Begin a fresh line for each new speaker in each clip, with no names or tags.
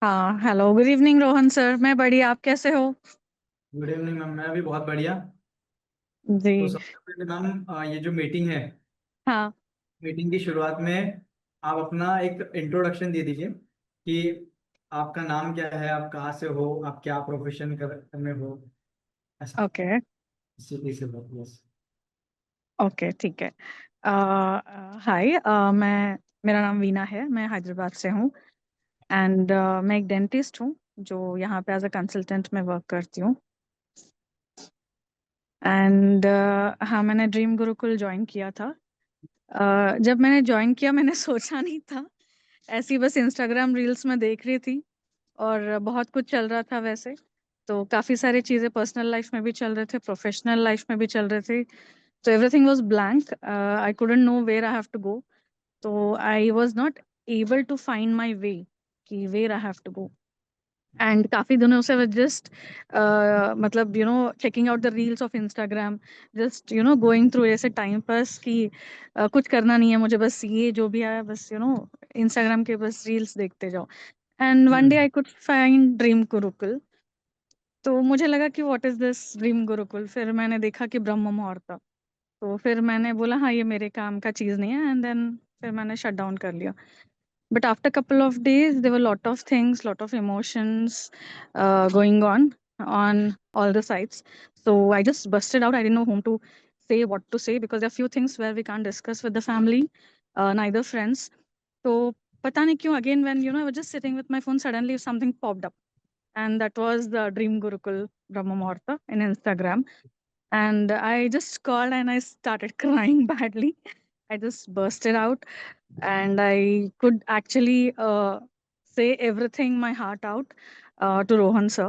हाँ, hello, good evening Rohan sir. मैं बढ़िया, आप कैसे हो?
Good evening ma'am. मैं भी बहुत बढ़िया। तो
जी।
सबसे पहले मैम, ये जो मीटिंग है,
हाँ।
मीटिंग की शुरुआत में आप अपना एक इंट्रोडक्शन दे दीजिए कि आपका नाम क्या है, आप कहाँ से हो, आप क्या प्रोफेशन कर में हो, ऐसा।
ओके।
इसी से बात बस।
ओके, ठीक है। हाय, मैं मेरा नाम वीना है, मैं हैदराबाद से हूँ। एंड मैं एक डेंटिस्ट हूँ जो यहाँ पे एज अ कंसल्टेंट में वर्क करती हूँ। एंड हाँ, मैंने ड्रीम गुरुकुल ज्वाइन किया था। जब मैंने ज्वाइन किया मैंने सोचा नहीं था। ऐसी बस इंस्टाग्राम रील्स में देख रही थी और बहुत कुछ चल रहा था वैसे। तो काफ़ी सारी चीज़ें पर्सनल लाइफ में भी चल रहे थे, प्रोफेशनल लाइफ में भी चल रहे थे। तो everything was blank, I couldn't know where I have to go. तो I was not able to find my way कि where I have to go. And काफ़ी दिनों से मैं जस्ट मतलब checking out the reels of Instagram, just going through ऐसे time pass कि कुछ करना नहीं है मुझे, बस ये जो भी आया बस इंस्टाग्राम के बस रील्स देखते जाओ। And one day
hmm.
I could find dream Gurukul. तो मुझे लगा कि what is this dream Gurukul. फिर मैंने देखा कि ब्रह्म मुहूर्त। तो फिर मैंने बोला हाँ, ये मेरे काम का चीज़ नहीं है, एंड देन फिर मैंने शट डाउन कर लिया। But after couple of days there were lot of things, lot of emotions going on all the sides. So I just busted out. I didn't know whom to say, what to say, because there are few things where we can't discuss with the family, neither friends. So pata nahi kyun, again when I was just sitting with my phone, suddenly something popped up, and that was the Dream Gurukul Brahma Muhurta in Instagram. And I just called and I started crying badly. I just bursted out, and I could actually say everything my heart out to Rohan sir.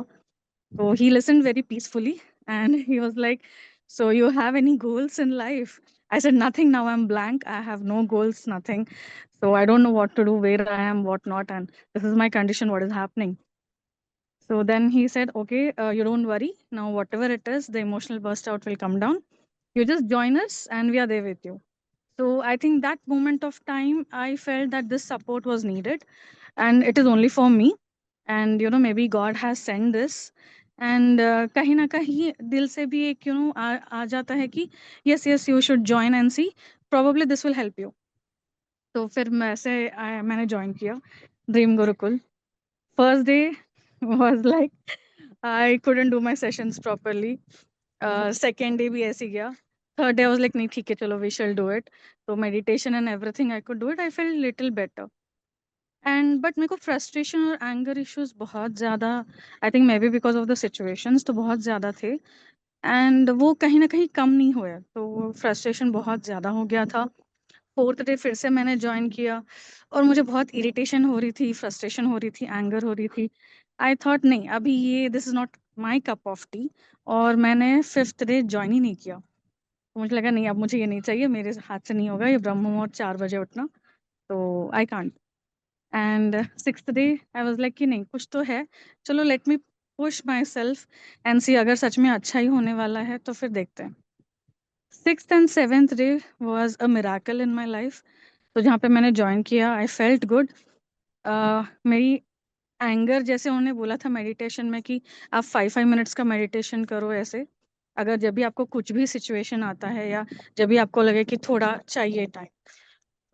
So he listened very peacefully, and he was like, "So you have any goals in life?" I said, "Nothing. Now I'm blank. I have no goals, nothing. So I don't know what to do, where I am, what not, and this is my condition. What is happening?" So then he said, "Okay, you don't worry. Now, whatever it is, the emotional burst out will come down. You just join us, and we are there with you." So I think that moment of time, I felt that this support was needed, and it is only for me. And maybe God has sent this. And कहीं ना कहीं दिल से भी एक आ जाता है कि yes, yes, you should join and see, probably this will help you. तो फिर मैंने ज्वाइन किया dream Gurukul. First day was like I couldn't do my sessions properly. Second day भी ऐसे ही गया। Third day I was like नहीं, ठीक है, चलो वी शैल डू इट। तो meditation and everything I could do it, I felt little better. And but मेरे को फ्रस्ट्रेशन और एंगर इश्यूज बहुत ज़्यादा, I think may be because of the situations, तो बहुत ज़्यादा थे। एंड वो कहीं ना कहीं कम नहीं हुए, तो फ्रस्ट्रेशन बहुत ज़्यादा हो गया था। फोर्थ डे फिर से मैंने ज्वाइन किया, और मुझे बहुत इरिटेशन हो रही थी, फ्रस्ट्रेशन हो रही थी, एंगर हो रही थी। आई थॉट नहीं, अभी ये this is not my cup of T. और मैंने फिफ्थ डे ज्वाइन ही नहीं किया। तो मुझे लगा नहीं, अब मुझे ये नहीं चाहिए, मेरे हाथ से नहीं होगा ये ब्रह्म मुहूर्त 4 बजे उठना। तो I can't. And sixth day I was like कि नहीं, कुछ तो है, चलो let me push myself and see, अगर सच में अच्छा ही होने वाला है तो फिर देखते हैं। Sixth and seventh day was a miracle in my life. तो जहाँ पे मैंने ज्वाइन किया, आई फेल्ट गुड। मेरी एंगर, जैसे उन्होंने बोला था मेडिटेशन में कि आप 5 5 मिनट्स का मेडिटेशन करो ऐसे, अगर जब भी आपको कुछ भी सिचुएशन आता है या जब भी आपको लगे कि थोड़ा चाहिए टाइम,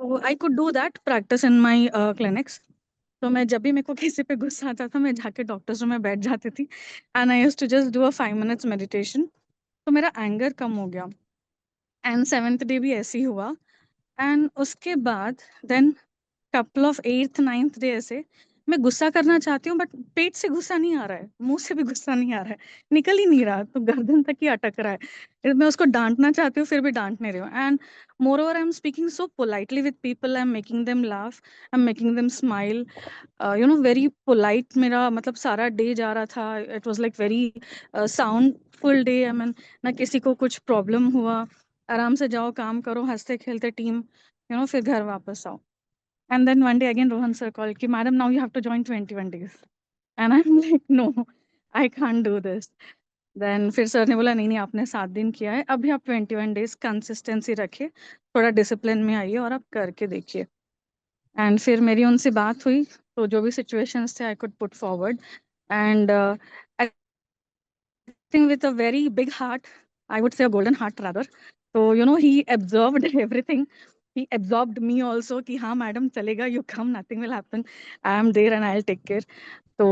तो I could do that practice in my clinics. तो मैं जब भी मेरे को किसी पे गुस्सा आता था, मैं जाके डॉक्टर्स रूम में बैठ जाती थी, and I used to just do a 5 minutes meditation. तो मेरा एंगर कम हो गया। एंड सेवेंथ डे भी ऐसे ही हुआ। एंड उसके बाद then couple of eighth ninth day ऐसे, मैं गुस्सा करना चाहती हूँ, बट पेट से गुस्सा नहीं आ रहा है, मुंह से भी गुस्सा नहीं आ रहा है, निकल ही नहीं रहा, तो गर्दन तक ही अटक रहा है। फिर मैं उसको डांटना चाहती हूँ, फिर भी डांट नहीं रही हूँ। And moreover I am speaking so politely with people, I am making them laugh, I am making them smile, very polite. मेरा मतलब सारा डे जा रहा था, it was like very soundful day. I mean, ना किसी को कुछ प्रॉब्लम हुआ, आराम से जाओ, काम करो, हंसते खेलते टीम, फिर घर वापस आओ। And then one day again, Rohan sir called, ki, "Madam, now you have to join 21 days." And I'm like, "No, I can't do this." Then फिर सर ने बोला, नहीं नहीं, आपने 7 दिन किया है, अभी आप 21 डेज कंसिस्टेंसी रखिए, थोड़ा डिसिप्लिन में आइए और आप करके देखिए। एंड फिर मेरी उनसे बात हुई, तो जो भी सिचुएशंस थे I could put forward, and I think with a very big heart, I would say a golden heart rather. तो he absorbed everything, he absorbed me also कि हाँ मैडम चलेगा, you come, nothing will happen, I am there and I'll take care. So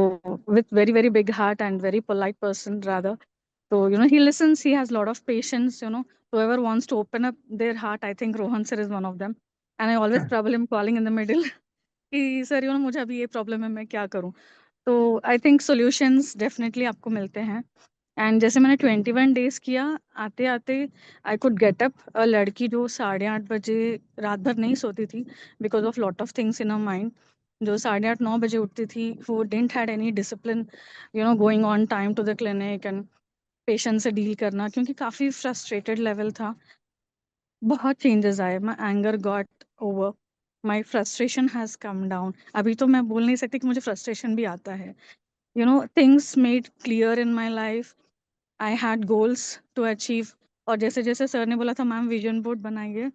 with very very big heart and very polite person rather, so he listens, he has a lot of patience, whoever wants to open up their heart, I think Rohan sir is one of them. And I always trouble him calling in the middle कि sir मुझे अभी ये problem है, मैं क्या करूं। तो I think solutions definitely आपको मिलते हैं। एंड जैसे मैंने 21 डेज किया, आते आते आई कुड गेट अप, लड़की जो 8:30 बजे रात भर नहीं सोती थी because of lot of things in a mind, जो 8:30-9 बजे उठती थी, वो didn't had any discipline, going on time to the clinic and patient से डील करना, क्योंकि काफ़ी फ्रस्ट्रेटेड लेवल था। बहुत चेंजेस आए, my anger got over, my frustration has come down. अभी तो मैं बोल नहीं सकती कि मुझे फ्रस्ट्रेशन भी आता है। Things made clear in my life, I had goals to achieve. और जैसे जैसे सर ने बोला था मैम विजन बोर्ड बनाइए,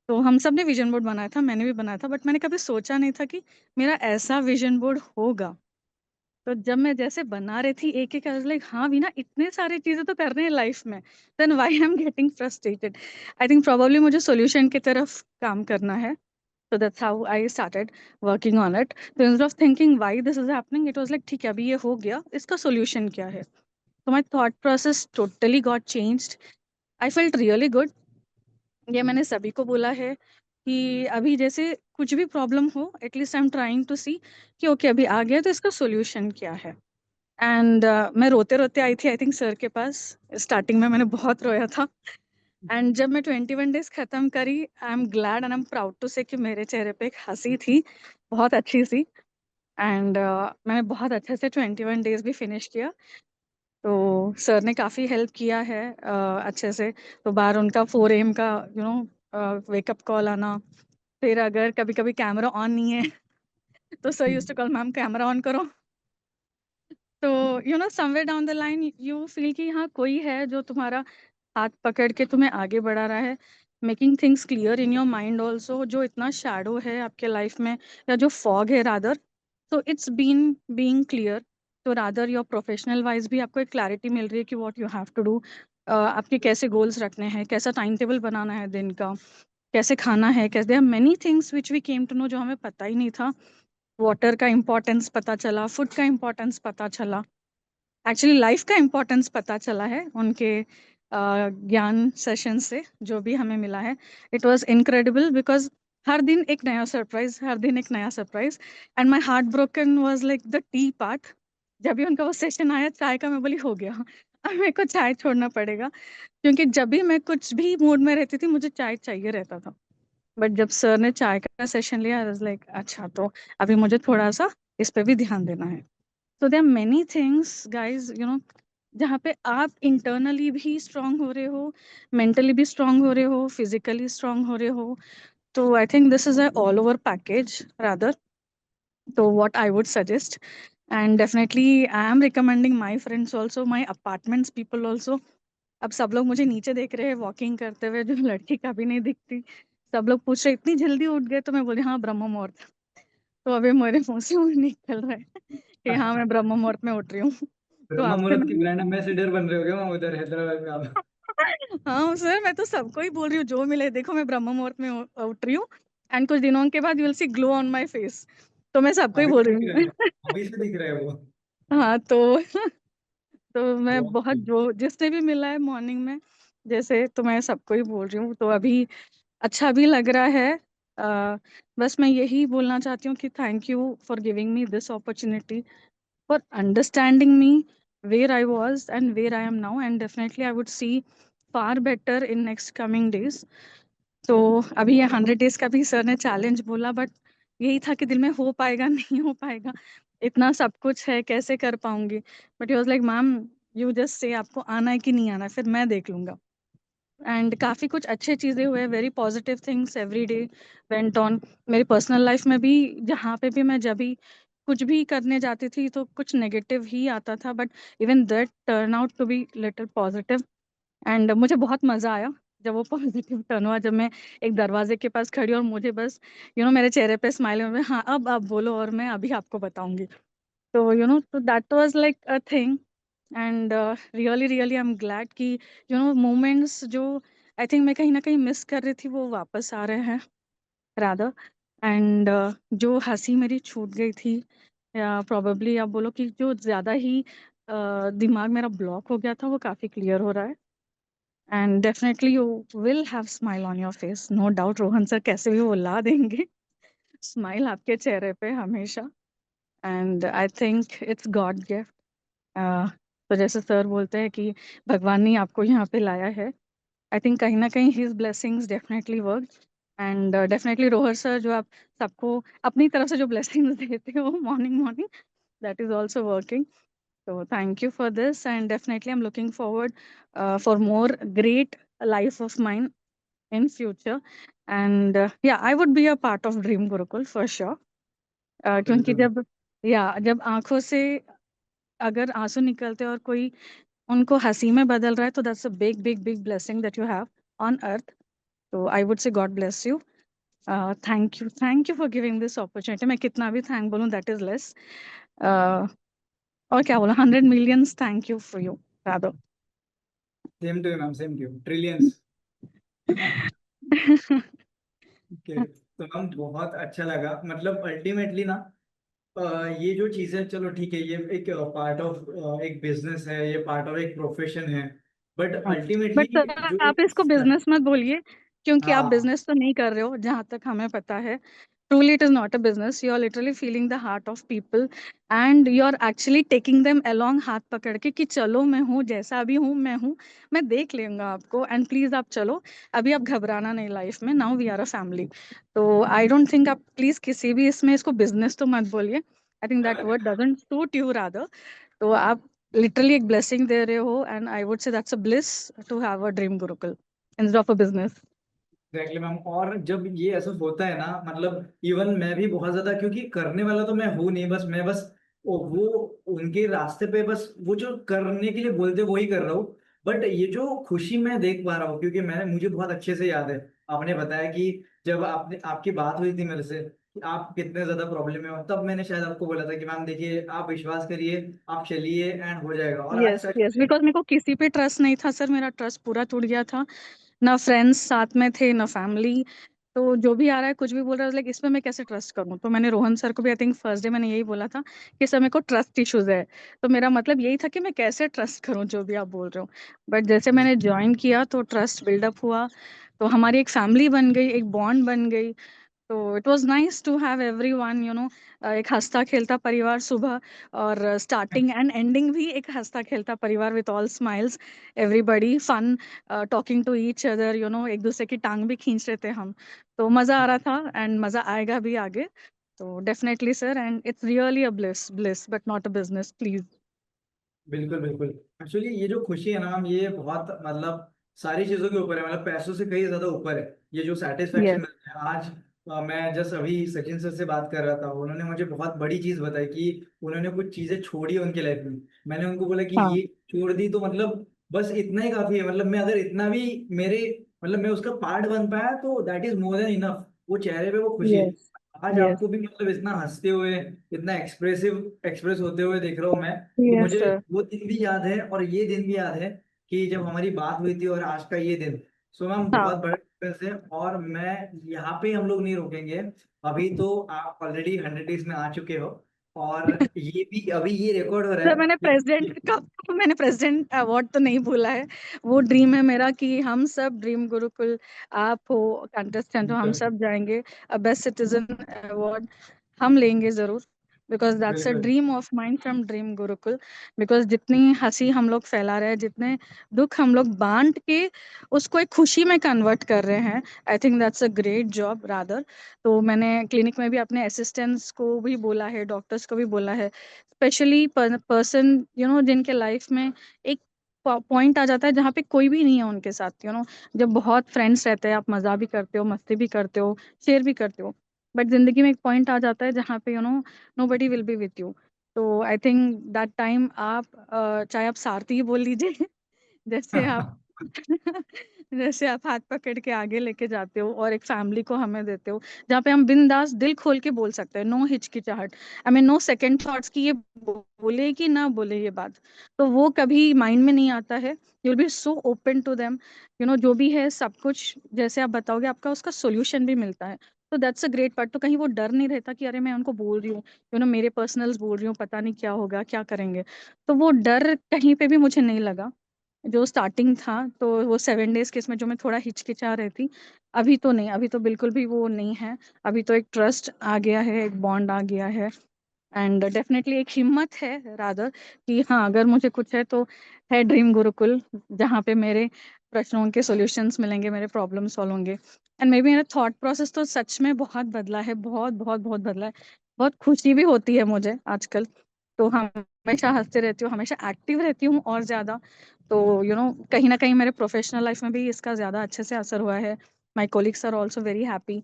तो हम सब ने विजन बोर्ड बनाया था, मैंने भी बनाया था, बट मैंने कभी सोचा नहीं था कि मेरा ऐसा विजन बोर्ड होगा। तो जब मैं जैसे बना रही थी एक एक, लाइक हाँ भी ना, इतने सारे चीजें तो करने हैं लाइफ में, then why I am getting frustrated. I think probably मुझे सॉल्यूशन की तरफ काम करना है। So that's how I started working on it. So instead of thinking why this is happening, it was like ठीक है अभी ये हो गया, इसका solution क्या है। So my thought process totally got changed. I felt really good. ये मैंने सभी को बोला है कि अभी जैसे कुछ भी प्रॉब्लम हो, at least I am trying to see कि ओके अभी आ गया तो इसका सॉल्यूशन क्या है। एंड मैं रोते रोते आई थी आई थिंक सर के पास, स्टार्टिंग में मैंने बहुत रोया था। एंड जब मैं 21 डेज खत्म करी, I am glad and I am proud to say कि मेरे चेहरे पे एक हंसी थी, बहुत अच्छी सी। एंड मैंने बहुत अच्छे से 21 डेज भी फिनिश किया। तो सर ने काफ़ी हेल्प किया है अच्छे से। तो बाहर उनका 4 AM का वेकअप कॉल आना, फिर अगर कभी कभी कैमरा ऑन नहीं है तो sir used to call ma'am camera on करो। तो somewhere down the line you feel कि हाँ कोई है जो तुम्हारा हाथ पकड़ के तुम्हें आगे बढ़ा रहा है, making things clear in your mind also. जो इतना शैडो है आपके लाइफ में, या जो फॉग है रादर, तो इट्स बीन बीइंग क्लियर। तो रादर योर प्रोफेशनल वाइज भी आपको एक क्लैरिटी मिल रही है कि what you have to do, आपके कैसे गोल्स रखने हैं, कैसा टाइम टेबल बनाना है दिन का, कैसे खाना है, कैसे there are many things which we came to know जो हमें पता ही नहीं था। वाटर का इम्पोर्टेंस पता चला, फूड का इम्पोर्टेंस पता चला, एक्चुअली लाइफ का इम्पोर्टेंस पता चला है उनके ज्ञान सेशन से जो भी हमें मिला है। इट वाज इनक्रेडिबल बिकॉज हर दिन एक नया सरप्राइज, हर दिन एक नया surprise. And my heart broken was like the T part. जब भी उनका वो सेशन आया चाय का, मैं बोली हो गया, अब मेरे को चाय छोड़ना पड़ेगा, क्योंकि जब भी मैं कुछ भी मूड में रहती थी मुझे चाय चाहिए रहता था। बट जब सर ने चाय का सेशन लिया आई वाज लाइक अच्छा, तो अभी मुझे थोड़ा सा इस पे भी ध्यान देना है। So there are many things, guys, जहाँ पे आप इंटरनली भी स्ट्रांग हो रहे हो, मेंटली भी स्ट्रांग हो रहे हो, फिजिकली स्ट्रांग हो रहे हो। तो I think this is a all over package rather. तो what I would suggest, and definitely I am recommending my friends also, my apartments people also. अब सब लोग मुझे नीचे देख रहे हैं वॉकिंग करते हुए, जो लड़की कभी नहीं दिखती। सब लोग पूछ रहे इतनी जल्दी उठ गए, तो मैं बोली हाँ ब्रह्म मुहूर्त। तो अभी मेरे मुंह से वो निकल रहा है कि हाँ मैं ब्रह्म मुहूर्त में उठ रही हूँ। तो
ब्रह्म
आपसे
मुहूर्त की
मैं
ब्रांड एम्बेसडर बन रहे हो क्या वहाँ उधर हैदराबाद में आप?
हाँ सर, मैं तो सबको ही बोल रही हूँ जो मिले, देखो मैं ब्रह्म मुहूर्त में उठ रही हूँ, एंड कुछ दिनों के बाद you will see glow on my face. तो मैं सबको ही
अभी
बोल
से
रही
दिख रहे
हूँ
हैं, अभी से दिख रहे हैं वो।
हाँ तो मैं
बहुत
बहुत,
सही।
जो जिसने भी मिला है मॉर्निंग में जैसे, तो मैं सबको ही बोल रही हूँ। तो अभी अच्छा भी लग रहा है। बस मैं यही बोलना चाहती हूँ कि thank you for giving me this opportunity, for understanding me where I was and where I am now, and definitely I would see far better in next coming days. तो अभी ये 100 डेज का भी सर ने challenge बोला, but यही था कि दिल में हो पाएगा नहीं हो पाएगा, इतना सब कुछ है कैसे कर पाऊंगी। But he was like ma'am you just say आपको आना है कि नहीं आना है, फिर मैं देख लूंगा। एंड काफ़ी कुछ अच्छे चीज़ें हुए, very positive things every day went on. मेरी पर्सनल लाइफ में भी जहाँ पे भी मैं जब भी कुछ भी करने जाती थी तो कुछ नेगेटिव ही आता था, but even that turn out to be little positive. And मुझे बहुत मज़ा आया जब वो पॉजिटिव टर्न हुआ, जब मैं एक दरवाजे के पास खड़ी और मुझे बस मेरे चेहरे पे स्माइल में, हाँ अब आप बोलो और मैं अभी आपको बताऊंगी। तो तो that was like a thing. And really really I am glad कि मोमेंट्स जो आई थिंक मैं कहीं ना कहीं मिस कर रही थी वो वापस आ रहे हैं रादर। एंड जो हंसी मेरी छूट गई थी, या प्रोबेबली आप बोलो कि जो ज़्यादा ही दिमाग मेरा ब्लॉक हो गया था, वो काफ़ी क्लियर हो रहा है। And definitely you will have smile on your face, no doubt. Rohan sir कैसे भी वो ला देंगे स्माइल आपके चेहरे पे हमेशा। And I think it's God gift. तो जैसे सर बोलते हैं कि भगवान ने आपको यहाँ पे लाया है, आई थिंक कहीं ना कहीं his blessings definitely work. And definitely Rohar sir जो आप सबको अपनी तरफ से जो ब्लेसिंग्स देते हो morning morning, that is also working. So thank you for this, and definitely I'm looking forward for more great life of mine in future. And yeah, I would be a part of Dream Gurukul for sure. क्योंकि
बिल्कुल।
जब आंखों से अगर आंसू निकलते हैं और कोई उनको हंसी में बदल रहा है, तो that's a big big big blessing that you have on earth. So I would say God bless you. Thank you for giving this opportunity. मैं कितना भी थैंक बोलूं that is less. और क्या बोला, 100 millions thank you for you rather.
Same to you ma'am, same to you, trillions. Okay, तो ma'am बहुत अच्छा लगा, मतलब अल्टीमेटली ना, अ, ये जो चीज़ है, चलो ठीक है, ये एक पार्ट ऑफ एक बिजनेस है, ये पार्ट ऑफ एक प्रोफेशन है, बट
बट
अल्टीमेटली
सर
जो
आप
एक
इसको बिजनेस मत बोलिए, क्योंकि आप
हाँ,
बिजनेस तो नहीं कर रहे हो जहां तक हमें पता है। Truly, it is not a business. You are literally feeling the heart of people, and you are actually taking them along हाथ पकड़ के कि चलो मैं हूँ, जैसा भी हूँ मैं देख लूंगा आपको, एंड प्लीज आप चलो। अभी आप घबराना नहीं लाइफ में, now we are a family. तो आई डोंट थिंक आप प्लीज किसी भी इसमें इसको बिजनेस तो मत बोलिए। I think that word doesn't suit you rather. तो आप लिटरली एक ब्लेसिंग दे रहे हो, and I would say that's a bliss to have a dream gurukul instead of a business.
Exactly ma'am, और जब ये ऐसा होता है ना, मतलब इवन मैं भी बहुत ज्यादा, क्योंकि करने वाला तो मैं हूँ नहीं, बस मैं बस वो उनके रास्ते पे बस वो जो करने के लिए बोलते वो ही कर रहा हूँ। बट ये जो खुशी मैं देख पा रहा हूँ, क्योंकि मैंने मुझे बहुत अच्छे से याद है, आपने बताया कि जब आपने आपकी बात हुई थी मेरे से कि आप कितने ज्यादा प्रॉब्लम में हो, तब मैंने शायद आपको बोला था कि मैम देखिए, आप विश्वास करिए, आप चलिए एंड हो जाएगा, और आज
यस
सच
यस,
में।
बिकॉज मेरे को किसी पे ट्रस्ट नहीं था सर, मेरा ट्रस्ट पूरा टूट गया था। ना फ्रेंड्स साथ में थे, ना फैमिली। तो जो भी आ रहा है कुछ भी बोल रहा है, लाइक इसमें मैं कैसे ट्रस्ट करूं। तो मैंने रोहन सर को भी आई थिंक फर्स्ट डे मैंने यही बोला था कि सर मेरे को ट्रस्ट इश्यूज है। तो मेरा मतलब यही था कि मैं कैसे ट्रस्ट करूं जो भी आप बोल रहे हो। बट जैसे मैंने ज्वाइन किया तो ट्रस्ट बिल्डअप हुआ, तो हमारी एक फैमिली बन गई, एक बॉन्ड बन गई। तो it was nice to have everyone, एक हंसता खेलता परिवार सुबह, और स्टार्टिंग एंड एंडिंग भी एक हंसता खेलता परिवार with all smiles, everybody fun, talking to each other, एक दूसरे की टांग भी खींच रहे थे हम। तो मज़ा आ रहा था, एंड मज़ा आएगा भी आगे। तो definitely sir, and it's really a bliss bliss but not a business please.
बिल्कुल बिल्कुल। एक्चुअली ये जो खुशी है ना मैम, ये बहुत मतलब सारी चीजों के ऊपर है, मतलब पैसों से कहीं ज्यादा ऊपर है। ये जो सेटिस्फेक्शन
यस।
मिलता है आज, मैं जस्ट अभी सचिन सर से बात कर रहा था, उन्होंने मुझे बहुत बड़ी चीज बताई कि उन्होंने कुछ चीजें छोड़ी उनके लाइफ में। मैंने उनको बोला कि
हाँ।
ये छोड़ दी तो मतलब बस इतना ही काफी है, मतलब मैं अगर इतना भी मेरे मतलब मैं उसका पार्ट बन पाया तो that is more than enough, वो चेहरे पे वो खुशी।
यस
आज
यस
आपको भी मतलब इतना हंसते हुए, इतना एक्सप्रेस होते हुए देख रहा हूँ मैं, तो
यस
मुझे
सर।
वो दिन भी याद है और ये दिन भी याद है कि जब हमारी बात हुई थी और आज का ये दिन। सो मैम
हाँ
बहुत बड़ा डिफरेंस है, और मैं यहाँ पे हम लोग नहीं रुकेंगे। अभी तो आप ऑलरेडी 100 डेज में आ चुके हो, और ये भी अभी ये रिकॉर्ड हो रहा
सर
है
मैंने प्रेसिडेंट अवार्ड तो नहीं भूला है। वो ड्रीम है मेरा कि हम सब ड्रीम गुरुकुल, आप हो कंटेस्टेंट हो, हम
बिल्कुल
सब जाएंगे बेस्ट सिटीजन अवार्ड हम लेंगे जरूर। बिकॉज दैट्स अ
बिल्कुल।
Dream of mind from dream Gurukul. Because जितनी हंसी हम लोग फैला रहे हैं, जितने दुख हम लोग बांट के उसको एक खुशी में कन्वर्ट कर रहे हैं, I think that's a great job rather. तो मैंने क्लिनिक में भी अपने असिस्टेंट्स को भी बोला है, डॉक्टर्स को भी बोला है, स्पेशली पर्सन जिनके लाइफ में एक पॉइंट आ जाता है जहाँ पे कोई भी नहीं है उनके साथ, जब बहुत फ्रेंड्स रहते हैं, आप मजा भी करते हो, मस्ती भी करते हो, शेयर भी करते हो, बट जिंदगी में एक पॉइंट आ जाता है जहाँ पे nobody will be with you. तो आई थिंक दैट टाइम आप चाहे आप सारथी ही बोल लीजिए जैसे आप जैसे आप हाथ पकड़ के आगे लेके जाते हो और एक फैमिली को हमें देते हो, जहाँ पे हम बिंदास दिल खोल के बोल सकते हैं, नो हिचकिचाहट। I mean no second thoughts कि ये बोले कि ना बोले ये बात। तो वो कभी माइंड में नहीं आता है। You will be so open to them, जो भी है सब कुछ जैसे आप बताओगे आपका उसका सोल्यूशन भी मिलता है। तो दैट्स अ ग्रेट पार्ट। तो कहीं वो डर नहीं रहता कि अरे मैं उनको बोल रही हूँ, मेरे पर्सनल्स बोल रही हूँ, पता नहीं क्या होगा क्या करेंगे। तो वो डर कहीं पे भी मुझे नहीं लगा। जो स्टार्टिंग था तो वो 7 डेज केस में जो मैं थोड़ा हिचकिचा रही थी, अभी तो नहीं, अभी तो बिल्कुल भी वो नहीं है। अभी तो एक ट्रस्ट आ गया है, एक बॉन्ड आ गया है। एंड डेफिनेटली एक हिम्मत है रादर कि हाँ अगर मुझे कुछ है तो है ड्रीम गुरुकुल, जहाँ पे मेरे प्रश्नों के सॉल्यूशंस मिलेंगे, मेरे प्रॉब्लम सॉल्व होंगे। एंड मे बी मेरा थॉट प्रोसेस तो सच में बहुत बदला है, बहुत बहुत बहुत बदला है। बहुत खुशी भी होती है मुझे आजकल। तो हमेशा हंसते रहती हूँ, हमेशा एक्टिव रहती हूँ और ज़्यादा। तो कहीं ना कहीं मेरे प्रोफेशनल लाइफ में भी इसका ज़्यादा अच्छे से असर हुआ है। My colleagues are also very happy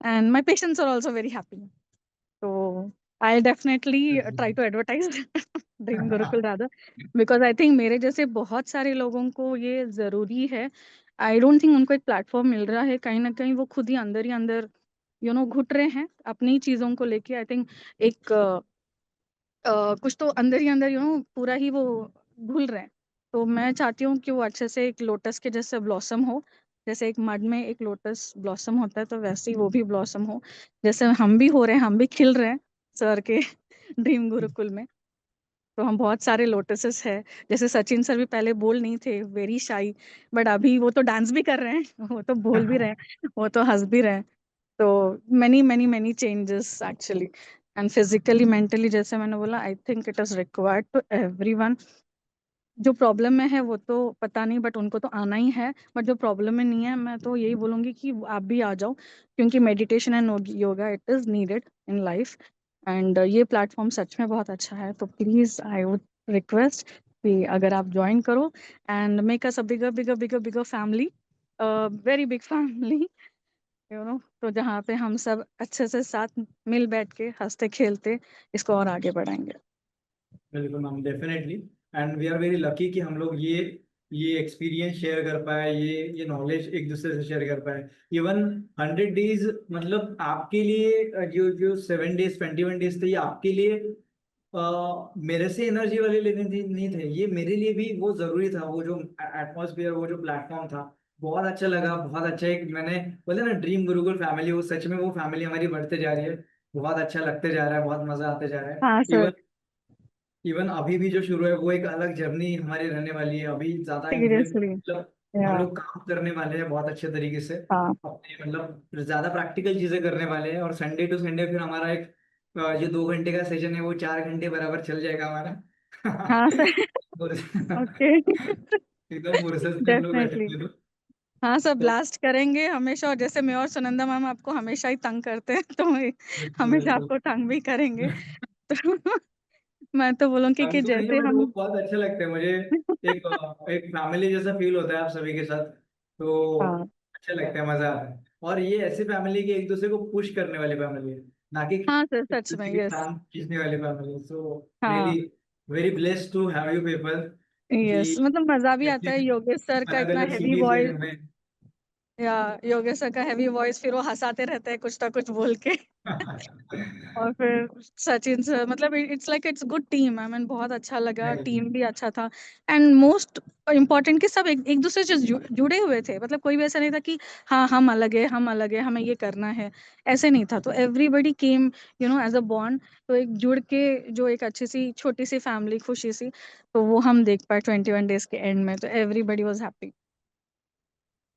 and my patients are also very happy. तो I'll definitely try to advertise Dream Gurukul rather, because I think मेरे जैसे बहुत सारे लोगों को ये जरूरी है। आई डोंट थिंक उनको एक प्लेटफॉर्म मिल रहा है, कहीं ना कहीं वो खुद ही अंदर घुट रहे हैं अपनी चीजों को लेके। आई थिंक एक कुछ तो अंदर ही अंदर पूरा ही वो भूल रहे हैं। तो मैं चाहती हूँ कि वो अच्छे से एक लोटस के जैसे ब्लॉसम हो। जैसे एक मड में एक लोटस ब्लॉसम होता है, तो वैसे ही वो भी ब्लॉसम हो। जैसे हम भी हो रहे हैं, हम भी खिल रहे हैं सर के ड्रीम गुरुकुल में। तो हम बहुत सारे लोटसेस है। जैसे सचिन सर भी पहले बोल नहीं थे, वेरी शाई, बट अभी वो तो डांस भी कर रहे हैं वो तो बोल भी रहे हैं, वो तो हंस भी रहे हैं। तो many many many changes actually, and physically mentally जैसे मैंने बोला, I think it is required to everyone. जो प्रॉब्लम में है वो तो पता नहीं, बट उनको तो आना ही है। बट जो प्रॉब्लम में नहीं है, मैं तो यही बोलूंगी कि आप भी आ जाओ, क्योंकि meditation and yoga it is needed in life. And ये प्लेटफॉर्म सच में बहुत अच्छा है। तो प्लीज आई वुड रिक्वेस्ट कि अगर आप ज्वाइन करो and make us a bigger bigger bigger bigger family, very big family, तो जहाँ पे हम सब अच्छे से साथ मिल बैठ के हंसते खेलते इसको और आगे बढ़ाएंगे।
बिल्कुल ma'am, definitely. And we are very lucky कि हम लोग ये एक्सपीरियंस शेयर कर पाए, ये नॉलेज एक दूसरे से शेयर कर पाए। इवन 100 डेज, मतलब आपके लिए जो जो 7 डेज 21 डेज थे, ये आपके लिए मेरे से एनर्जी वाले लेने नहीं थे, ये मेरे लिए भी वो जरूरी था। वो जो एटमॉस्फेयर, वो जो प्लेटफॉर्म था, बहुत अच्छा लगा। बहुत अच्छा, एक मैंने बोला ना ड्रीम गुरुकुल फैमिली, वो सच में वो फैमिली हमारी बढ़ते जा रही है। बहुत अच्छा लगते जा रहा है, बहुत मजा आते जा रहा है।
हाँ सर।
इवन इवन अभी भी जो शुरू है वो एक अलग जर्नी हमारी रहने वाली है। अभी ज्यादा
सीरियसली।
मतलब हम
या।
लोग काम करने वाले हैं बहुत अच्छे तरीके से,
हाँ।
अपने मतलब ज्यादा प्रैक्टिकल चीजें करने वाले हैं। और संडे टू संडे फिर हमारा एक जो 2 घंटे का सेशन है वो 4 घंटे बराबर चल जाएगा हमारा।
हाँ सर।
और
ओके।
एकदम फुर्सत से हम लोग
डेफिनेटली।
बैठे थे।
हाँ सर,
तो
ब्लास्ट करेंगे हमेशा। और जैसे मैं और सुनंदा मैम आपको हमेशा ही तंग करते हैं, तो
बिल्कुल
हमेशा
बिल्कुल।
आपको तंग भी करेंगे। तो मैं तो बोलूँगी कि
हम तो नहीं है,
जैसे
बट वो
हम
बहुत अच्छा लगता है मुझे। एक एक फैमिली जैसा फील होता है आप सभी के साथ। तो
हाँ।
अच्छा लगता है, मजा आता है। और ये ऐसी फैमिली की एक दूसरे को पुश करने वाली फैमिली है, ना कि
हाँ सर,
एक
सच में,
दूसरे की
यस।
टांग खींचने वाली फैमिली है। सो
हाँ।
Really very blessed to have you people,
yes,
कि
मतलब मजा भी आता है योगेश सर का
अलग
इतना
अलग
हेवी
सिटी से
वॉइस।
हमें।
या योगेश सर का हैवी वॉइस, फिर वो हंसाते रहते हैं कुछ ना कुछ बोल के। और फिर सचिन सर, मतलब it's like it's good team. I mean बहुत अच्छा लगा, टीम भी अच्छा था। एंड मोस्ट इम्पोर्टेंट कि सब एक दूसरे से जुड़े हुए थे। मतलब कोई भी ऐसा नहीं था कि हाँ हम अलग है, हम अलग है, हमें ये करना है, ऐसे नहीं था। तो everybody came as a bond. तो एक जुड़ के जो एक अच्छी सी छोटी सी फैमिली, खुशी सी, तो वो हम देख पाए 21 डेज के एंड में। तो एवरीबडी वॉज हैप्पी।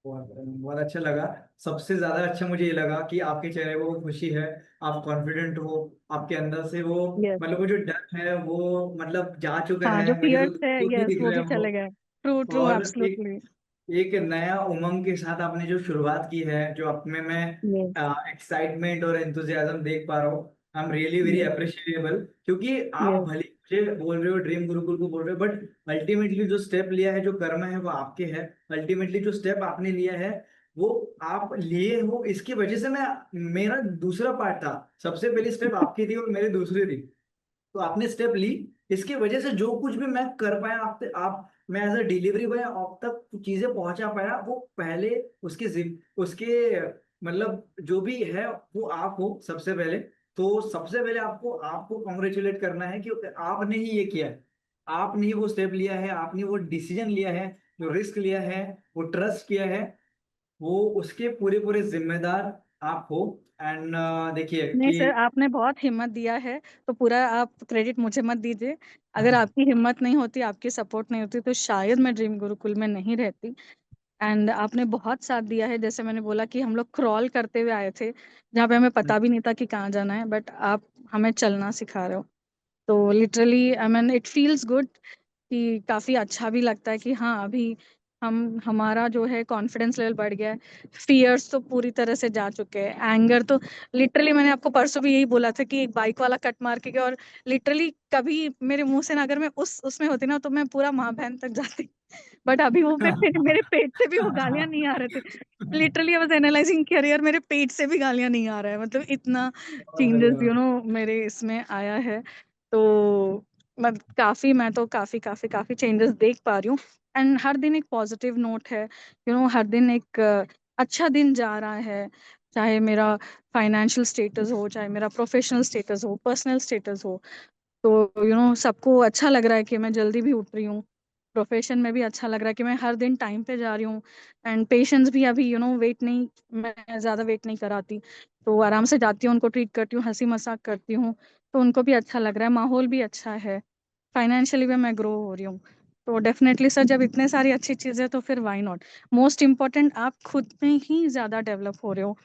बहुत बहुत अच्छा लगा। सबसे ज्यादा अच्छा मुझे ये लगा कि आपके चेहरे पे वो खुशी है, आप कॉन्फिडेंट हो, आपके अंदर से वो
यस।
मतलब वो जो डर है वो मतलब जा चुका
हाँ, जो
है। मुझे तो
फियर्स है,
दूर ही
यस,
दिख
वो
रहा
भी
है वो।
चले गए। ट्रू ट्रू,
और
एब्सोल्युटली।
एक नया उमंग के साथ आपने जो शुरुआत की है, जो आप में मैं
यस।
एक्साइटमेंट और एंथुजियाज्म देख पा रहा हूँ, आई am really very
yes.
Appreciable. क्योंकि आप
यस।
भले मुझे बोल रहे हो, ड्रीम गुरुकुल को बोल रहे हो, बट अल्टीमेटली जो स्टेप लिया है, जो कर्म है वो आपके है। अल्टीमेटली जो स्टेप आपने लिया है वो आप लिए हो, इसकी वजह से मैं, मेरा दूसरा पार्ट था। सबसे पहली स्टेप आपकी थी और मेरी दूसरी थी। तो आपने स्टेप ली, इसकी वजह से जो कुछ भी मैं कर पाया आप मैं एज अ डिलीवरी बॉय आप तक चीजें पहुंचा पाया, वो पहले उसके मतलब जो भी है वो आप हो सबसे पहले। तो सबसे पहले आपको आपको कॉन्ग्रेचुलेट करना है कि आपने ही ये किया है, आपने ही वो स्टेप लिया है, आपने वो डिसीजन लिया है, जो रिस्क लिया है, वो ट्रस्ट किया है, वो उसके पूरे पूरे जिम्मेदार आप हो। एंड देखिए
नहीं
कि
सर, आपने बहुत हिम्मत दिया है, तो पूरा आप क्रेडिट मुझे मत दीजिए। अगर आपकी हिम्मत नहीं होती, आपकी सपोर्ट नहीं होती, तो शायद मैं ड्रीम गुरुकुल में नहीं रहती। एंड आपने बहुत साथ दिया है। जैसे मैंने बोला कि हम लोग क्रॉल करते हुए आए थे, जहाँ पे हमें पता भी नहीं था कि कहाँ जाना है, बट आप हमें चलना सिखा रहे हो। तो literally I mean it feels good कि काफ़ी अच्छा भी लगता है कि हाँ, अभी हम हमारा जो है कॉन्फिडेंस लेवल बढ़ गया है। फियर्स तो पूरी तरह से जा चुके हैं। एंगर तो लिटरली मैंने आपको परसों भी यही बोला था कि एक बाइक वाला कट मार के गया, और लिटरली कभी मेरे मुंह से ना, अगर मैं उस उसमें होती ना, तो मैं पूरा माँ बहन तक जाती। बट अभी वो मेरे पेट से भी वो गालियां नहीं आ रहे थे। Literally I was analysing career, मेरे पेट से भी गालियां नहीं आ रहा है, मतलब इतना
बहुत
चेंजेस
बढ़िया।
मेरे इसमें आया है। तो मैं तो काफी काफी काफी चेंजेस देख पा रही हूँ। एंड हर दिन एक पॉजिटिव नोट है, हर दिन एक अच्छा दिन जा रहा है। चाहे मेरा फाइनेंशियल स्टेटस हो, चाहे मेरा प्रोफेशनल स्टेटस हो, पर्सनल स्टेटस हो, तो सबको अच्छा लग रहा है कि मैं जल्दी भी उठ रही हूँ। प्रोफेशन में भी अच्छा लग रहा है कि मैं हर दिन टाइम पे जा रही हूँ। एंड पेशेंट्स भी अभी वेट नहीं, मैं ज़्यादा वेट नहीं कराती, तो आराम से जाती हूँ, उनको ट्रीट करती हूँ, हंसी मजाक करती हूँ, तो उनको भी अच्छा लग रहा है, माहौल भी अच्छा है। फाइनेंशियली भी मैं ग्रो हो रही हूँ। तो डेफिनेटली सर, जब इतने सारी अच्छी चीज़ें, तो फिर वाई नॉट। मोस्ट इम्पॉर्टेंट, आप खुद में ही ज़्यादा डेवलप हो रहे हो,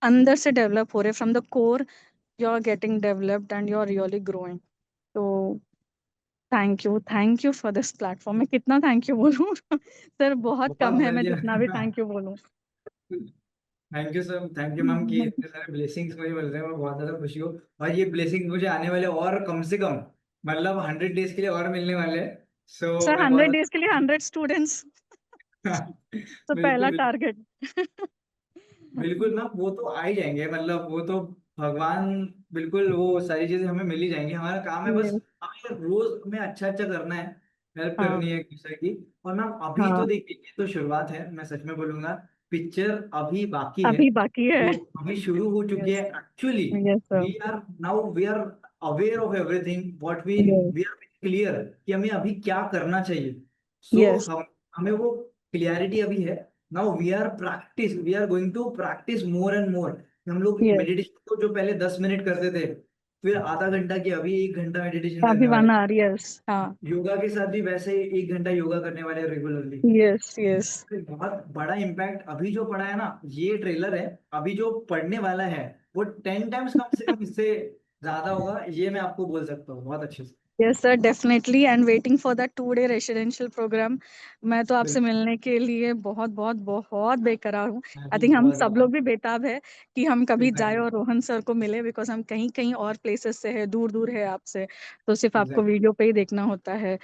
अंदर से डेवलप हो रहे, from the core you are getting developed and you are really growing. तो thank you for this platform. मैं कितना थैंक यू बोलूँ सर, बहुत
बहुत
कम है मैं
बढ़िया।
जितना भी थैंक यू बोलूँ।
Thank you sir, thank you ma'am, कि इतने सारे ब्लेसिंग्स मुझे मिल रहे हैं, मैं बहुत ज्यादा खुशी हूँ। और ये ब्लेसिंग्स मुझे आने वाले और कम से कम मतलब 100 डेज के लिए और मिलने वाले हैं। सो
सर,
मैं बहुत
100 डेज के लिए 100 स्टूडेंट्स, तो पहला
बिल्कुल
टारगेट
बिल्कुल ना, वो तो आ ही जाएंगे, मतलब वो तो भगवान, बिल्कुल वो सारी चीजें हमें मिल ही जाएंगी। हमारा काम है बस
यस।
हमें रोज हमें अच्छा अच्छा करना है, हेल्प
हाँ
करनी है एक दूसरे की। और मैम अभी तो
हाँ,
देखिए ये तो शुरुआत है, मैं सच में बोलूंगा, पिक्चर अभी बाकी है।
अभी बाकी है।
तो अभी शुरू हो चुकी है
yes.
Actually.
Yes sir.
We are aware of everything what
yes.
We are clear कि हमें अभी क्या करना चाहिए। So
yes.
हम हमें वो क्लियरिटी अभी है। Now we are going to practice more and more. हम लोग
यस।
मेडिटेशन को जो पहले 10 मिनट करते थे, फिर आधा घंटा की अभी 1 घंटा मेडिटेशन
अभी
करने वाले।
1 आवर। यस। हाँ।
योगा के साथ भी वैसे ही 1 घंटा योगा करने वाले रेगुलरली।
यस। यस।
बहुत बड़ा इम्पैक्ट अभी जो पड़ा है ना, ये ट्रेलर है, अभी जो पढ़ने वाला है वो 10 टाइम्स कम से कम इससे ज्यादा होगा, ये मैं आपको बोल सकता हूँ बहुत अच्छे से।
Yes sir, definitely, and waiting for that 2 day residential program. मैं तो आपसे
बिल्कुल।
मिलने के लिए बहुत बहुत बहुत बेकरार हूँ।
मैं
आई
भी
थिंक हम
बहुत
सब
ज्यादा।
लोग भी बेताब है कि हम कभी जाए
एग्जैक्टली।
और रोहन सर को मिले, बिकॉज हम कहीं कहीं और प्लेसेस से है, दूर दूर है आपसे, तो सिर्फ आपको
एग्जैक्टली।
वीडियो पे ही देखना होता है।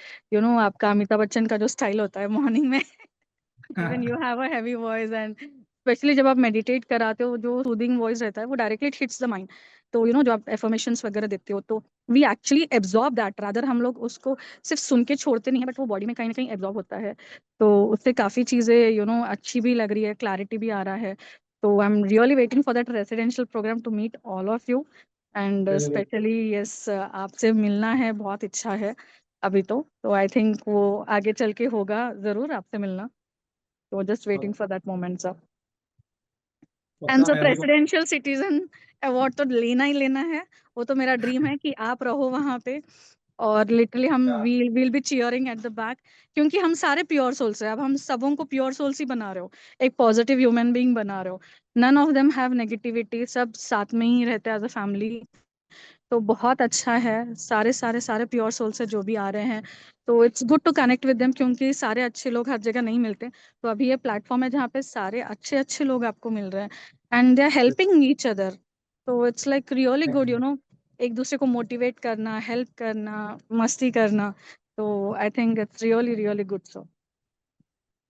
आपका अमिताभ बच्चन का जो स्टाइल होता है मॉर्निंग में, even you have a heavy voice, and specially जब आप मेडिटेट कराते हो, जो सूदिंग वॉइस रहता है, वो डायरेक्टली हिट्स द माइंड। तो जो आप एफर्मेशंस वगैरह देते हो, तो we actually absorb that, rather हम लोग उसको सिर्फ सुन के छोड़ते नहीं है, बट वो बॉडी में कहीं ना कहीं एब्जॉर्ब होता है। तो उससे काफ़ी चीज़ें अच्छी भी लग रही है, क्लैरिटी भी आ रहा है। तो I am really waiting for that residential program to meet all of you. And
बिल्कुल।
स्पेशली यस, आपसे मिलना है, बहुत इच्छा है अभी। तो आई थिंक वो आगे चल के होगा ज़रूर आपसे मिलना। तो just waiting for that moment sir. And
पक्का
सर,
मैं भी।
प्रेसिडेंशियल सिटीजन अवार्ड तो लेना ही लेना है। वो तो मेरा ड्रीम है कि आप रहो वहां पे, और लिटरली हम will be cheering at the back, क्योंकि हम सारे प्योर सोल्स हैं। अब हम सबों को प्योर सोल्स ही बना रहे हो, एक पॉजिटिव ह्यूमन बीइंग बना रहे हो। None of them have negativity, सब साथ में ही रहते हैं एज अ फैमिली। तो बहुत अच्छा है, सारे सारे सारे प्योर सोल से जो भी आ रहे हैं, तो it's good to connect with them, क्योंकि सारे अच्छे लोग हर जगह नहीं मिलते। तो अभी ये प्लेटफॉर्म है जहाँ पे सारे अच्छे अच्छे लोग आपको मिल रहे हैं, and they are helping each other. तो इट्स लाइक रियली गुड, एक दूसरे को मोटिवेट करना, हेल्प करना, मस्ती करना। तो I think it's really really good. So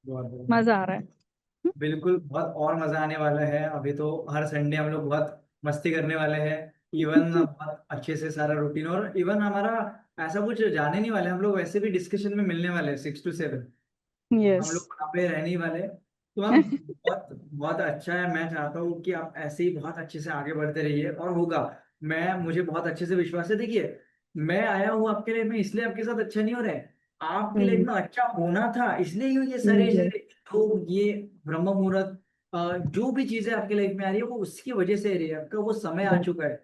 बहुत बढ़िया।
मजा आ रहा है।
बिल्कुल, बहुत और मजा आने वाला है। अभी तो हर संडे हम लोग बहुत मस्ती करने वाले हैं। इवन बहुत अच्छे से सारा रूटीन, और इवन हमारा ऐसा कुछ जाने नहीं वाले हम लोग, वैसे भी डिस्कशन में मिलने वाले हैं 6 to 7, हम
यस।
लोग वहाँ पे रहने ही वाले हैं। तो मैम बहुत बहुत अच्छा है, मैं चाहता हूँ कि आप ऐसे ही बहुत अच्छे से आगे बढ़ते रहिए, और होगा। मुझे बहुत अच्छे से विश्वास है। देखिए, मैं आया हूँ आपके लाइफ में, इसलिए आपके साथ अच्छा नहीं हो रहा है, आपके लाइफ में अच्छा होना था, इसलिए ये सारे
यस।
सारे तो ये ब्रह्म मुहूर्त, जो भी चीजें आपके लाइफ में आ रही है वो उसकी वजह से आ रही है, आपका वो समय आ चुका है,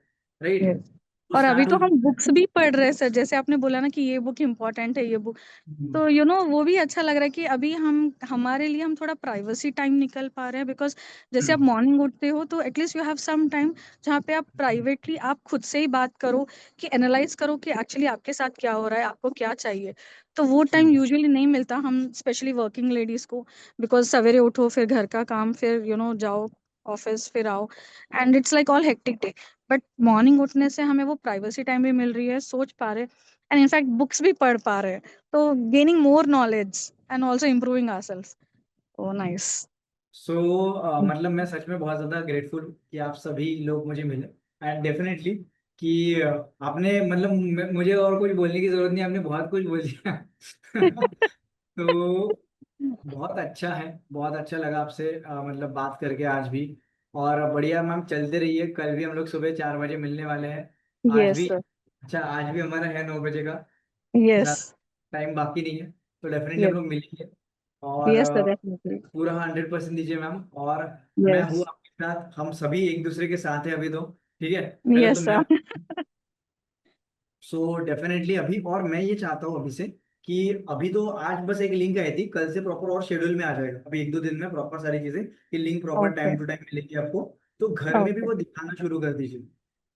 राइट,
यस।
वो
और अभी
स्टार्ट
तो
हो
हम
चुका है।
बुक्स भी पढ़ रहे हैं सर, जैसे आपने बोला ना कि ये बुक इम्पोर्टेंट है, ये बुक,
हम्म,
तो वो भी अच्छा लग रहा है कि अभी हम हमारे लिए हम थोड़ा प्राइवेसी टाइम निकल पा रहे हैं, बिकॉज जैसे आप
हम्म,
मॉर्निंग उठते हो तो at least you have some time जहाँ पे आप प्राइवेटली आप खुद से ही बात करो, कि एनालाइज करो कि एक्चुअली आपके साथ क्या हो रहा है, आपको क्या चाहिए। तो वो टाइम
हम्म,
यूजुअली नहीं मिलता हम स्पेशली वर्किंग लेडीज को, बिकॉज सवेरे उठो, फिर घर का काम, फिर जाओ ऑफिस, फिर आओ, and it's like all hectic day. But morning उठने से हमें वो प्राइवेसी टाइम भी मिल रही है, सोच पा रहे, एंड इनफैक्ट बुक्स भी पढ़ पा रहे हैं, तो gaining more knowledge and also improving ourselves. Oh nice.
So मतलब मैं सच में बहुत ज्यादा ग्रेटफुल कि आप सभी लोग मुझे मिले, एंड डेफिनेटली कि आपने मतलब मुझे और कुछ बोलने की जरूरत नहीं, आपने बहुत कुछ बोल दिया। तो बहुत अच्छा है, बहुत अच्छा लगा आपसे मतलब बात करके आज भी। और बढ़िया मैम, चलते रहिए, कल भी हम लोग सुबह 4 बजे मिलने वाले हैं। आज
यस
भी,
सर।
अच्छा आज भी हमारा है 9 बजे का,
यस।
ज़्यादा टाइम बाकी नहीं है, तो डेफिनेटली हम
यस।
लोग मिलेंगे। और
यस सर, डेफिनेटली।
पूरा 100% दीजिए मैम। और मैं
यस।
हूँ आपके साथ, हम सभी एक दूसरे के साथ हैं अभी तो, ठीक है, पहले तो
यस
मैं।
सर।
सो डेफिनेटली अभी, और मैं ये चाहता हूँ अभी से कि अभी तो आज बस एक लिंक आई थी, कल से प्रॉपर और शेड्यूल में आ जाएगा, अभी 1-2 दिन में प्रॉपर सारी चीजें, कि link proper
okay.
Time to time मिलेगी आपको, तो घर में भी
ओके।
वो दिखाना शुरू कर दीजिए।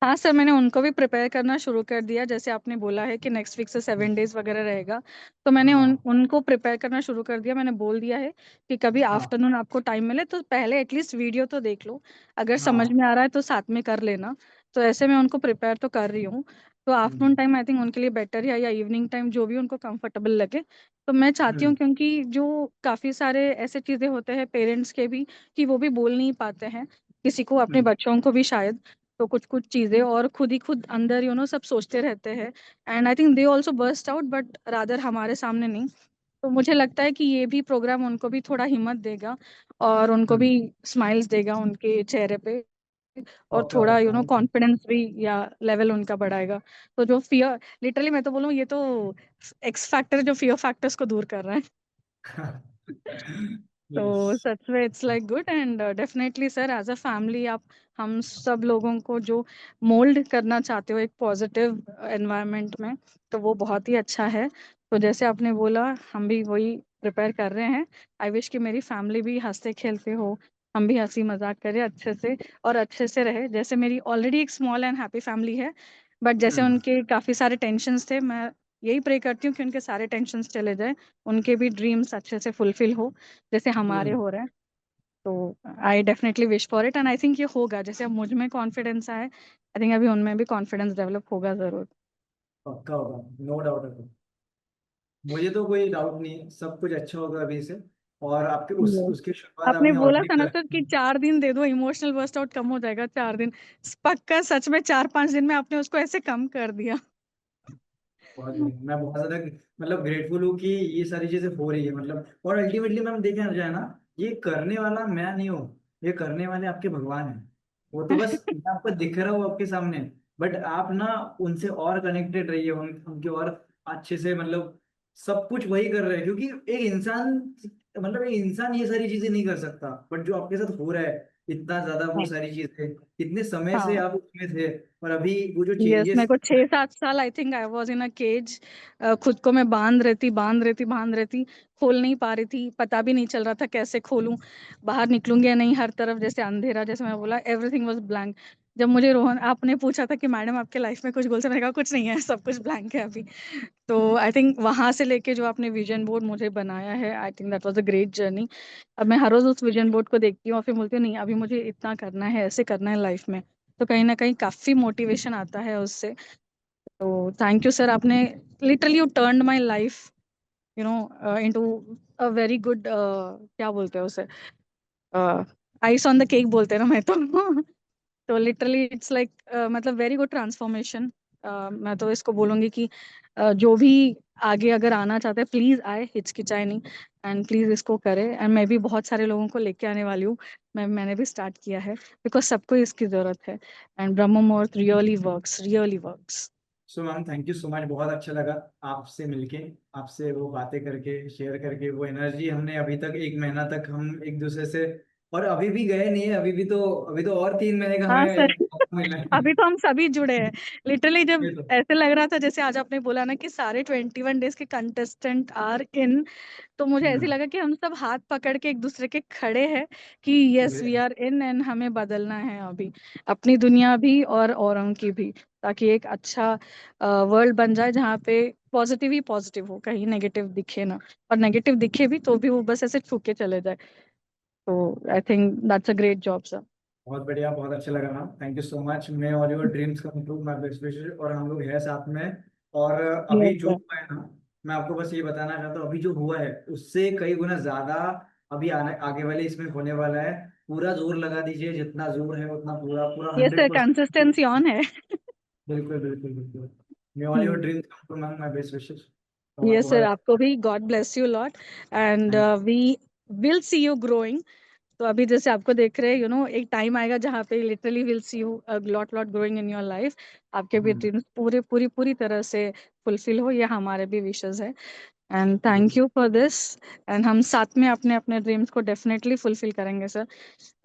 हाँ सर, मैंने उनको भी प्रिपेयर करना शुरू कर दिया, जैसे आपने बोला है कि नेक्स्ट वीक से 7 डेज वगैरह रहेगा, तो मैंने
हाँ,
उनको प्रिपेयर करना शुरू कर दिया। मैंने बोल दिया है कि कभी
हाँ,
आफ्टरनून आपको टाइम मिले तो पहले एटलीस्ट वीडियो तो देख लो, अगर समझ
हाँ,
में आ रहा है तो साथ में कर लेना। तो ऐसे मैं उनको प्रिपेयर तो कर रही हूँ। तो afternoon
hmm,
time I think उनके लिए बेटर है, या इवनिंग टाइम, जो भी उनको कंफर्टेबल लगे। तो मैं चाहती हूँ,
हम्म,
क्योंकि जो काफ़ी सारे ऐसे चीज़ें होते हैं पेरेंट्स के भी, कि वो भी बोल नहीं पाते हैं किसी को, अपने
हम्म,
बच्चों को भी शायद, तो कुछ कुछ चीजें और खुद ही खुद अंदर सब सोचते रहते हैं, and I think they also burst out, but rather हमारे सामने नहीं। तो मुझे लगता है कि ये भी प्रोग्राम उनको भी थोड़ा हिम्मत देगा, और उनको भी
हम्म,
स्माइल्स देगा उनके चेहरे पे, और
पक्का
थोड़ा
पक्का।
कॉन्फिडेंस भी या लेवल उनका बढ़ाएगा। तो जो फियर, लिटरली मैं तो बोलूँ, ये तो एक्स फैक्टर जो फियर फैक्टर्स को दूर कर रहा है।
यस।
तो सच में it's like good, and definitely sir, as a family आप हम सब लोगों को जो मोल्ड करना चाहते हो एक पॉजिटिव एनवायरनमेंट में, तो वो बहुत ही अच्छा है। तो जैसे आपने बोला, हम भी वही प्रिपेयर कर रहे हैं। आई विश कि मेरी फैमिली भी हंसते खेलते हो, हम भी हंसी मजाक करें अच्छे से, और अच्छे से रहे। जैसे मेरी ऑलरेडी एक स्मॉल एंड हैप्पी फैमिली है, बट जैसे
हम्म,
उनके काफ़ी सारे टेंशन्स थे, मैं यही प्रे करती हूँ कि उनके सारे टेंशन्स चले जाए, उनके भी ड्रीम्स अच्छे से फुलफिल हो जैसे हमारे
हम्म,
हो रहे हैं। तो I definitely wish for it, and I think ये होगा, जैसे अब मुझ में कॉन्फिडेंस आए, आई थिंक अभी उनमें भी कॉन्फिडेंस डेवलप होगा जरूर।
पक्का होगा, नो डाउट है, मुझे तो कोई डाउट नहीं है, सब कुछ अच्छा होगा अभी से। और आपके उस
Yes.
उसकी शुरुआत
आपने
आपने
बोला
ऑलरेडी
था ना
कर।
सर कि 4 दिन दे दो, इमोशनल बर्स्ट आउट कम हो जाएगा 4 दिन। पक्का सच में 4-5 दिन में आपने उसको ऐसे कम कर दिया।
बहुत बढ़िया, मैं बहुत ज्यादा मतलब ग्रेटफुल हूँ कि ये सारी चीजें हो रही है, मतलब, और अल्टीमेटली मैम देखा जाए ना, ये करने वाला मैं नहीं हूँ, ये करने वाले आपके भगवान हैं। वो तो बस मैं आपको दिख रहा हूँ आपके सामने, बट आप ना उनसे और कनेक्टेड रहिए, उनके और अच्छे से, मतलब सब कुछ वही कर रहे हैं, क्योंकि एक इंसान, मतलब एक इंसान ये सारी चीजें नहीं कर सकता, बट जो आपके साथ हो रहा है, इतना ज्यादा वो
हाँ।
सारी चीजें, इतने समय से
हाँ।
आप उसमें थे, और अभी वो जो
यस, मेरे
चेंजेस।
को 6-7 साल I think I was in a cage. खुद को मैं बांध रही थी, खोल नहीं पा रही थी, पता भी नहीं चल रहा था कैसे खोलूं, बाहर निकलूंगी या नहीं, हर तरफ जैसे अंधेरा, जैसे मैं बोला एवरीथिंग वाज ब्लैंक। जब मुझे रोहन आपने पूछा था कि मैडम आपके लाइफ में कुछ गोल्स है, मैंने कहा कुछ नहीं है, सब कुछ ब्लैंक है अभी। तो आई थिंक वहां से लेके जो आपने विजन बोर्ड मुझे बनाया है, आई think that was a great journey. अब मैं हर रोज उस विजन बोर्ड को देखती हूँ और फिर बोलती हूँ नहीं, अभी मुझे इतना करना है, ऐसे करना है लाइफ में। तो कहीं ना कहीं काफी मोटिवेशन आता है उससे। तो थैंक यू सर, आपने literally you turned my life into a very good, क्या बोलते हैं उसे, आइस ऑन द केक बोलते हैं ना, मैं तो तो लिटरली इट्स लाइक मतलब वेरी गुड ट्रांसफॉर्मेशन। मैं तो इसको बोलूंगी कि जो भी आगे अगर आना चाहते हैं प्लीज आए, हिचकिचाए नहीं, एंड प्लीज इसको करे। एंड मैं भी बहुत सारे लोगों को लेके आने वाली हूँ। मैंने भी स्टार्ट किया है बिकॉज सबको इसकी जरूरत है। एंड ब्रह्म मुहूर्त really works, really works.
So ma'am thank you so much, बहुत अच्छा लगा आपसे मिलके, आपसे वो बातें करके, शेयर करके, वो एनर्जी हमने अभी तक 1 महीना तक हम एक दूसरे से, और अभी भी गए नहीं है, अभी तो और 3 महीने का
हाँ
हमें
सर,
मौका मिला है।
अभी तो हम सभी जुड़े हैं। लिटरली जब
ये तो
ऐसे लग रहा था जैसे आज आपने बोला ना कि सारे 21 डेज के कंटेस्टेंट आर इन, तो मुझे ऐसे
हम्म,
लगा कि हम सब हाथ पकड़ के एक दूसरे के खड़े हैं कि यस वी आर इन, एंड हमें बदलना है अभी अपनी दुनिया भी और औरों की भी, ताकि एक अच्छा वर्ल्ड बन जाए जहाँ पे पॉजिटिव ही पॉजिटिव हो, कहीं नेगेटिव दिखे ना, और नेगेटिव दिखे भी तो भी वो बस ऐसे छू के चले जाए। तो I think that's a great job sir.
बहुत बढ़िया, बहुत अच्छा लगा ma'am, thank you so much. मैं और your dreams come true, my best wishes, और हम लोग हैं साथ में। और
यस
अभी जो
सर।
हुआ है ना, मैं आपको बस ये बताना चाहता हूँ, अभी जो हुआ है उससे कई गुना ज्यादा अभी आने आगे वाले इसमें होने वाला है। पूरा जोर लगा दीजिए, जितना जोर है उतना, पूरा पूरा
यस सर,
100%।
कंसिस्टेंसी ऑन है।
बिल्कुल बिल्कुल बिल्कुल। May all your dreams come true ma'am, my best wishes. बहुत
यस सर,
बहुत
आपको भी God bless you lot, and
thank
we will see you growing. तो अभी जैसे आपको देख रहे हैं, एक टाइम आएगा जहाँ पे literally will see you lot lot growing in your life. आपके भी
यू।
ड्रीम्स पूरे पूरी पूरी तरह से फुलफिल हो, ये हमारे भी विशेष है। And thank you for this. And हम साथ में अपने अपने ड्रीम्स को डेफिनेटली फुलफिल करेंगे सर।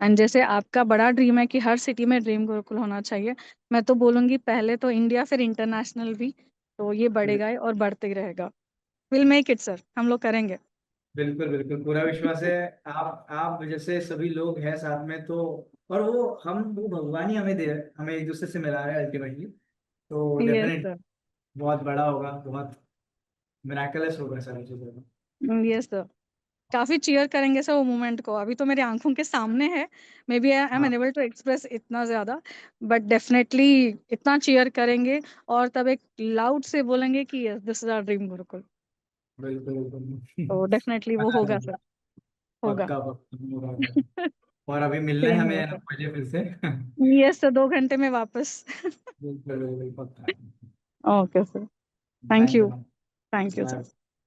एंड जैसे आपका बड़ा ड्रीम है कि हर सिटी में ड्रीम गुरुकुल होना चाहिए, मैं तो बोलूंगी पहले तो इंडिया फिर इंटरनेशनल भी। तो ये बढ़ेगा ही और बढ़ते ही रहेगा। विल मेक इट सर, हम लोग करेंगे।
बिल्कुल बिल्कुल, पूरा विश्वास है। आप जैसे सभी लोग हैं साथ में तो, और वो भगवान ही हमें हमें एक दूसरे से मिला रहे हैं अल्टीमेटली। तो
यस
डेफिनेट
सर।
बहुत बड़ा होगा, बहुत मिराकलस होगा सारी चीजों में।
यस सर, काफी चीयर करेंगे सर वो मोमेंट को। अभी तो मेरी आंखों के सामने है, मे बी आई एम
हाँ
अनेबल टू एक्सप्रेस इतना ज्यादा, बट डेफिनेटली इतना चीयर करेंगे और तब एक लाउड से बोलेंगे कि yes this is our dream gurukul.
बिल्कुल बिल्कुल।
तो डेफिनेटली वो
मजा
होगा
आएगा।
सर, होगा।
पक्का पक्का होगा, होगा। और अभी मिलना है
सेम
हमें
है
9 बजे फिर से।
यस सर, 2 घंटे में वापस।
बिल्कुल बिल्कुल पक्का।
Okay sir, thank
thank you
you.
Ma'am.
Thank you sir.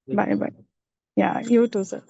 Bye bye.
Bye.
Yeah you too sir.